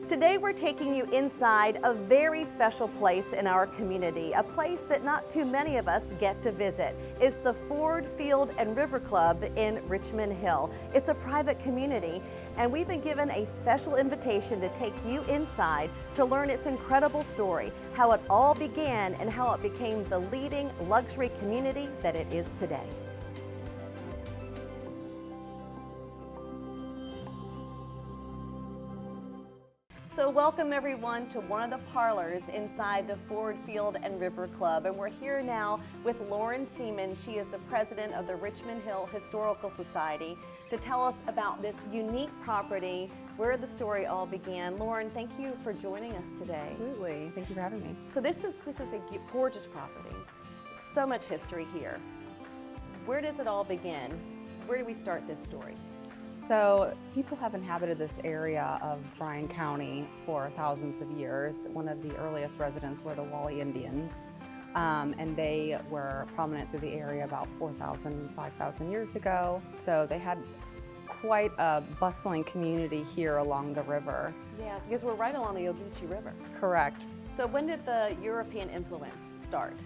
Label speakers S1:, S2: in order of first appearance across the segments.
S1: Today we're taking you inside a very special place in our community, a place that not too many of us get to visit. It's the Ford Field and River Club in Richmond Hill. It's a private community, and we've been given a special invitation to take you inside to learn its incredible story, how it all began and how it became the leading luxury community that it is today. So welcome everyone to one of the parlors inside the Ford Field and River Club. And we're here now with Lauren Seaman. She is the president of the Richmond Hill Historical Society to tell us about this unique property, where the story all began. Lauren, thank you for joining us today.
S2: Absolutely, thank you for having me.
S1: So this is a gorgeous property. So much history here. Where does it all begin? Where do we start this story?
S2: So people have inhabited this area of Bryan County for thousands of years. One of the earliest residents were the Wally Indians, and they were prominent through the area about 4,000, 5,000 years ago. So they had quite a bustling community here along the river.
S1: Yeah, because we're right along the Ogeechee River.
S2: Correct.
S1: So when did the European influence start?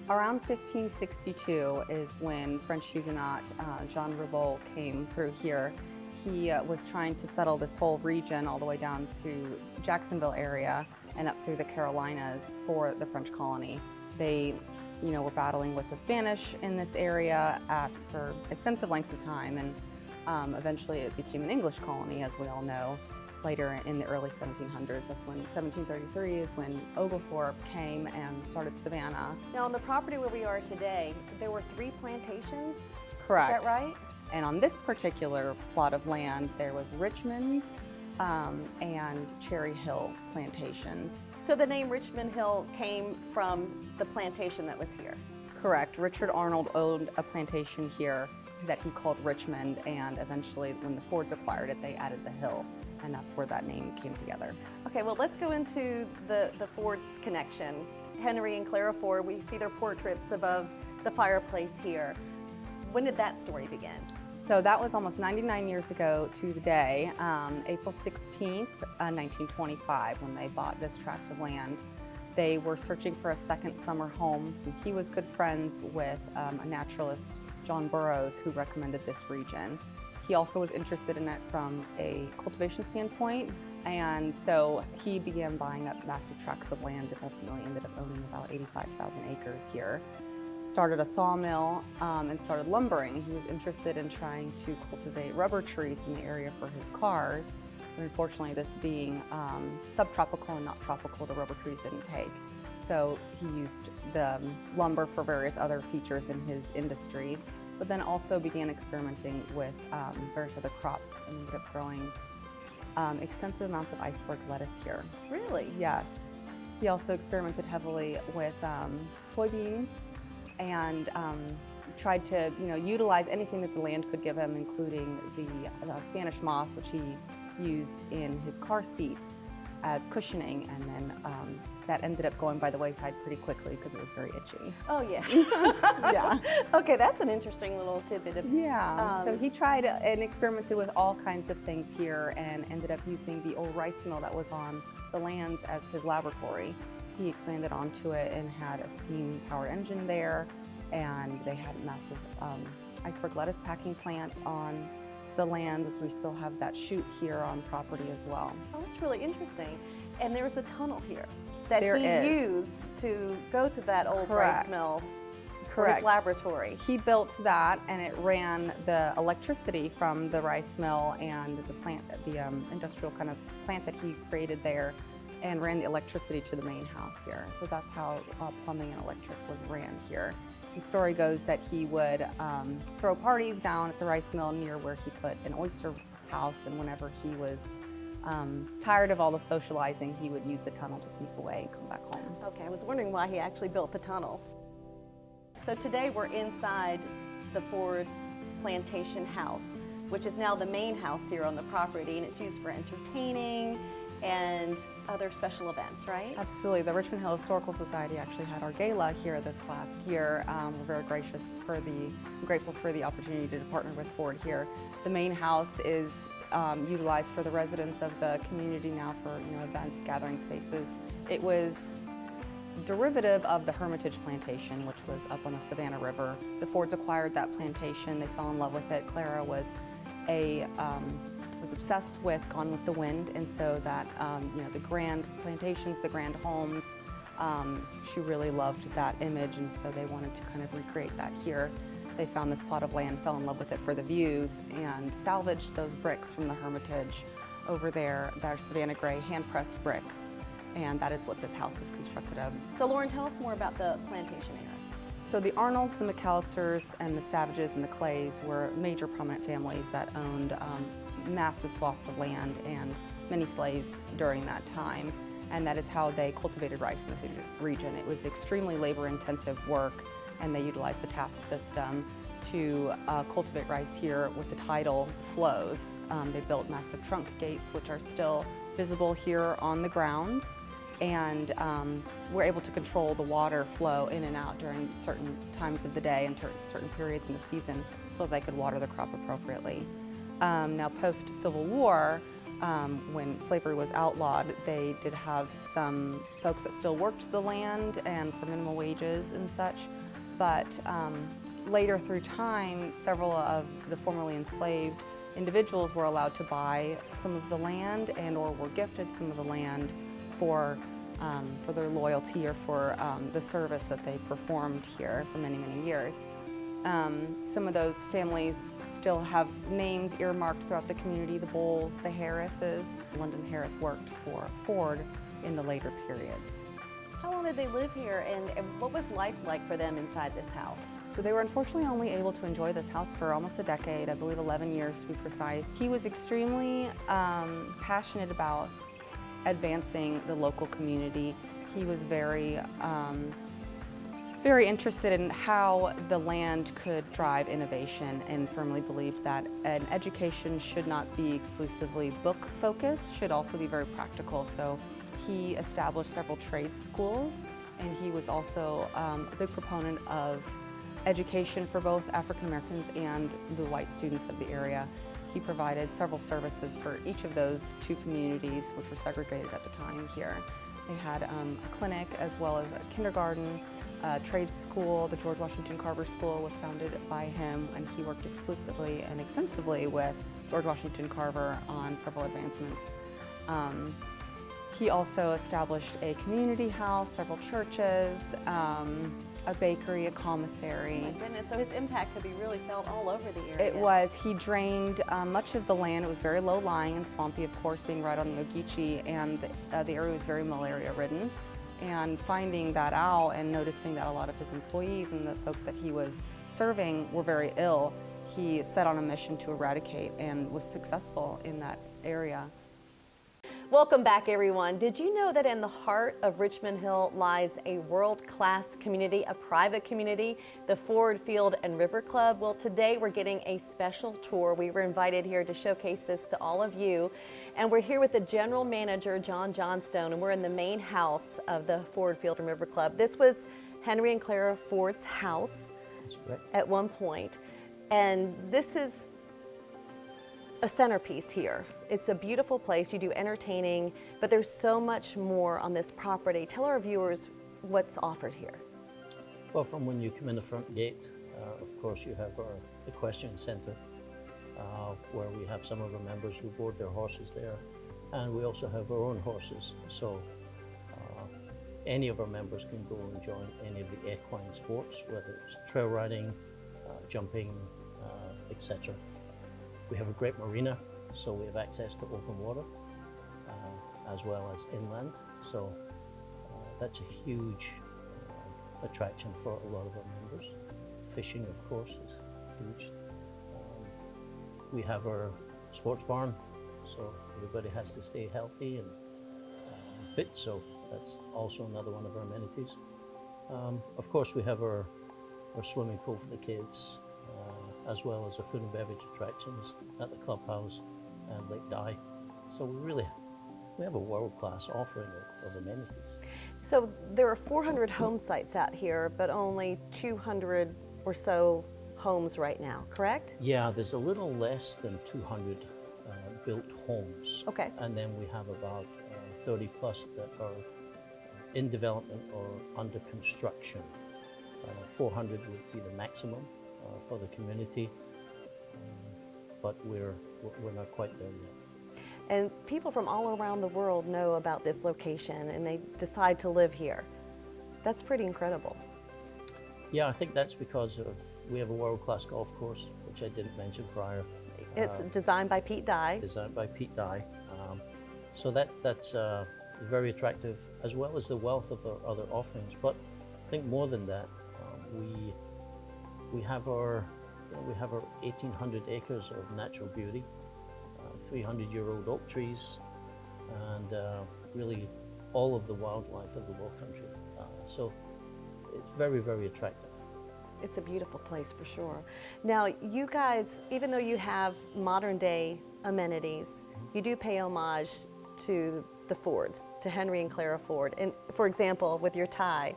S2: Around 1562 is when French Huguenot Jean Ribault came through here. He was trying to settle this whole region all the way down to Jacksonville area and up through the Carolinas for the French colony. They, were battling with the Spanish in this area for extensive lengths of time, and eventually it became an English colony, as we all know. Later in the early 1700s, that's when 1733 is when Oglethorpe came and started Savannah.
S1: Now on the property where we are today, there were 3 plantations?
S2: Correct.
S1: Is that right?
S2: And on this particular plot of land, there was Richmond and Cherry Hill plantations.
S1: So the name Richmond Hill came from the plantation that was here?
S2: Correct. Richard Arnold owned a plantation here that he called Richmond, and eventually when the Fords acquired it, they added the hill, and that's where that name came together.
S1: Okay, well let's go into the Ford's connection. Henry and Clara Ford, we see their portraits above the fireplace here. When did that story begin?
S2: So that was almost 99 years ago to the day, April 16th, 1925, when they bought this tract of land. They were searching for a second summer home. He was good friends with a naturalist, John Burroughs, who recommended this region. He also was interested in it from a cultivation standpoint, and so he began buying up massive tracts of land and ultimately ended up owning about 85,000 acres here. Started a sawmill and started lumbering. He was interested in trying to cultivate rubber trees in the area for his cars, but unfortunately this being subtropical and not tropical, the rubber trees didn't take. So he used the lumber for various other features in his industries, but then also began experimenting with various other crops and ended up growing extensive amounts of iceberg lettuce here.
S1: Really?
S2: Yes. He also experimented heavily with soybeans and tried to utilize anything that the land could give him, including the Spanish moss, which he used in his car seats as cushioning, and then that ended up going by the wayside pretty quickly because it was very itchy.
S1: Oh yeah.
S2: Yeah.
S1: Okay, that's an interesting little tidbit.
S2: So he tried and experimented with all kinds of things here and ended up using the old rice mill that was on the lands as his laboratory. He expanded onto it and had a steam-powered engine there, and they had a massive iceberg lettuce packing plant on the land, which we still have that chute here on property as well.
S1: Oh, that's really interesting. And there's a tunnel here that
S2: There
S1: he
S2: is.
S1: used to go to that old
S2: Correct.
S1: rice mill for
S2: Correct.
S1: his laboratory.
S2: He built that, and it ran the electricity from the rice mill and the plant, the industrial kind of plant that he created there, and ran the electricity to the main house here. So that's how plumbing and electric was ran here. The story goes that he would throw parties down at the rice mill near where he put an oyster house, and whenever he was tired of all the socializing, he would use the tunnel to sneak away and come back home.
S1: Okay, I was wondering why he actually built the tunnel. So today we're inside the Ford Plantation House, which is now the main house here on the property, and it's used for entertaining and other special events, right?
S2: Absolutely. The Richmond Hill Historical Society actually had our gala here this last year. We're very grateful for the opportunity to partner with Ford here. The main house is utilized for the residents of the community now for events, gathering spaces. It was derivative of the Hermitage plantation, which was up on the Savannah River. The Fords acquired that plantation. They fell in love with it. Clara was obsessed with Gone with the Wind, and so that the grand plantations, the grand homes, she really loved that image, and so they wanted to kind of recreate that here. They found this plot of land, fell in love with it for the views, and salvaged those bricks from the Hermitage over there. They're Savannah Gray hand-pressed bricks, and that is what this house is constructed of.
S1: So Lauren, tell us more about the plantation era.
S2: So the Arnolds, the McAllisters, and the Savages and the Clays were major prominent families that owned massive swaths of land and many slaves during that time. And that is how they cultivated rice in this region. It was extremely labor-intensive work, and they utilized the task system to cultivate rice here with the tidal flows. They built massive trunk gates, which are still visible here on the grounds, and were able to control the water flow in and out during certain times of the day and certain periods in the season so they could water the crop appropriately. Now, post-Civil War, when slavery was outlawed, they did have some folks that still worked the land and for minimal wages and such, but later through time, several of the formerly enslaved individuals were allowed to buy some of the land and or were gifted some of the land for their loyalty or for the service that they performed here for many, many years. Some of those families still have names earmarked throughout the community, the Bowles, the Harrises. London Harris worked for Ford in the later periods.
S1: How long did they live here, and what was life like for them inside this house?
S2: So they were unfortunately only able to enjoy this house for almost a decade, I believe 11 years to be precise. He was extremely passionate about advancing the local community. He was very interested in how the land could drive innovation and firmly believed that an education should not be exclusively book focused, should also be very practical. So he established several trade schools, and he was also a big proponent of education for both African Americans and the white students of the area. He provided several services for each of those two communities, which were segregated at the time here. They had a clinic as well as a kindergarten, trade school. The George Washington Carver School was founded by him, and he worked exclusively and extensively with George Washington Carver on several advancements. He also established a community house, several churches, a bakery, a commissary.
S1: Oh my goodness, so his impact could be really felt all over the area.
S2: It was. He drained much of the land. It was very low-lying and swampy, of course, being right on the Ogeechee, and the area was very malaria-ridden. And finding that out and noticing that a lot of his employees and the folks that he was serving were very ill, he set on a mission to eradicate and was successful in that area.
S1: Welcome back, everyone. Did you know that in the heart of Richmond Hill lies a world-class community, a private community, the Ford Field and River Club? Well, today we're getting a special tour. We were invited here to showcase this to all of you. And we're here with the general manager, John Johnstone, and we're in the main house of the Ford Field and River Club. This was Henry and Clara Ford's house at one point. And this is a centerpiece here. It's a beautiful place. You do entertaining, but there's so much more on this property. Tell our viewers what's offered here.
S3: Well, from when you come in the front gate, of course, you have our equestrian center, where we have some of our members who board their horses there, and we also have our own horses. So any of our members can go and join any of the equine sports, whether it's trail riding, jumping, etc. We have a great marina, so we have access to open water, as well as inland. So that's a huge attraction for a lot of our members. Fishing, of course, is huge. We have our sports barn, so everybody has to stay healthy and fit, so that's also another one of our amenities. Of course, we have our swimming pool for the kids, as well as the food and beverage attractions at the clubhouse and Lake Dye. So we have a world-class offering of amenities.
S1: So there are 400 home sites out here, but only 200 or so homes right now, correct?
S3: Yeah, there's a little less than 200 built homes.
S1: Okay.
S3: And then we have about 30 plus that are in development or under construction. 400 would be the maximum for the community, but we're not quite there yet.
S1: And people from all around the world know about this location and they decide to live here. That's pretty incredible.
S3: Yeah, I think that's because we have a world-class golf course, which I didn't mention prior.
S1: It's designed by Pete Dye.
S3: Designed by Pete Dye. So that's very attractive, as well as the wealth of our other offerings. But I think more than that, we have our 1,800 acres of natural beauty, 300-year-old oak trees, and really all of the wildlife of the Low Country. So it's very, very attractive.
S1: It's a beautiful place for sure. Now, you guys, even though you have modern day amenities, you do pay homage to the Fords, to Henry and Clara Ford. And for example, with your tie,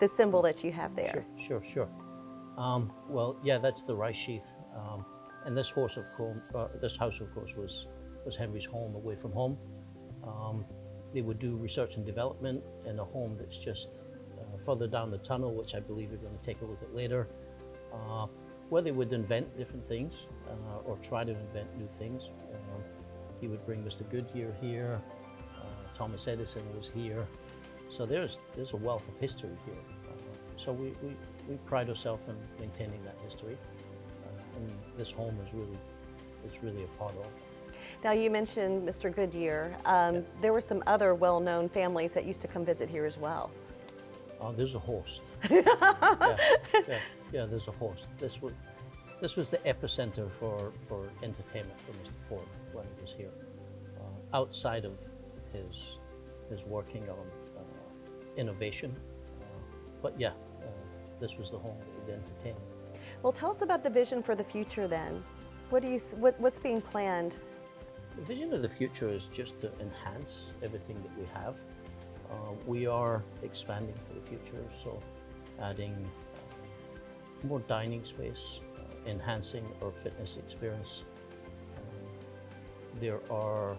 S1: the symbol that you have there.
S3: Sure. Well, yeah, that's the rice sheath. And this house, of course, was Henry's home away from home. They would do research and development in a home that's just further down the tunnel, which I believe we're going to take a look at later, where they would invent different things or try to invent new things. He would bring Mr. Goodyear here, Thomas Edison was here. So there's a wealth of history here. So we pride ourselves in maintaining that history, and this home is really a part of it.
S1: Now, you mentioned Mr. Goodyear. There were some other well-known families that used to come visit here as well.
S3: There's a host. Yeah, there's a host. This was the epicenter for entertainment for Mr. Ford when he was here. Outside of his working on innovation, but yeah, this was the home that would entertain.
S1: Well, tell us about the vision for the future then. What's being planned?
S3: The vision of the future is just to enhance everything that we have. We are expanding for the future, so adding more dining space, enhancing our fitness experience. There are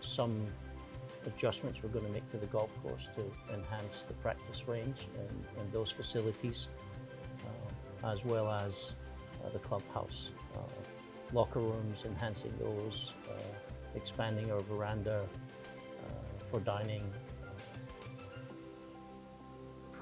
S3: some adjustments we're going to make to the golf course to enhance the practice range and those facilities, as well as the clubhouse. Locker rooms, enhancing those, expanding our veranda for dining.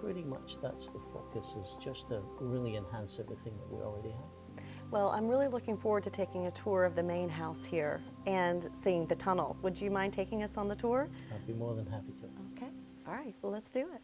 S3: Pretty much that's the focus, is just to really enhance everything that we already have.
S1: Well, I'm really looking forward to taking a tour of the main house here and seeing the tunnel. Would you mind taking us on the tour?
S3: I'd be more than happy to.
S1: Okay, all right, well, let's do it.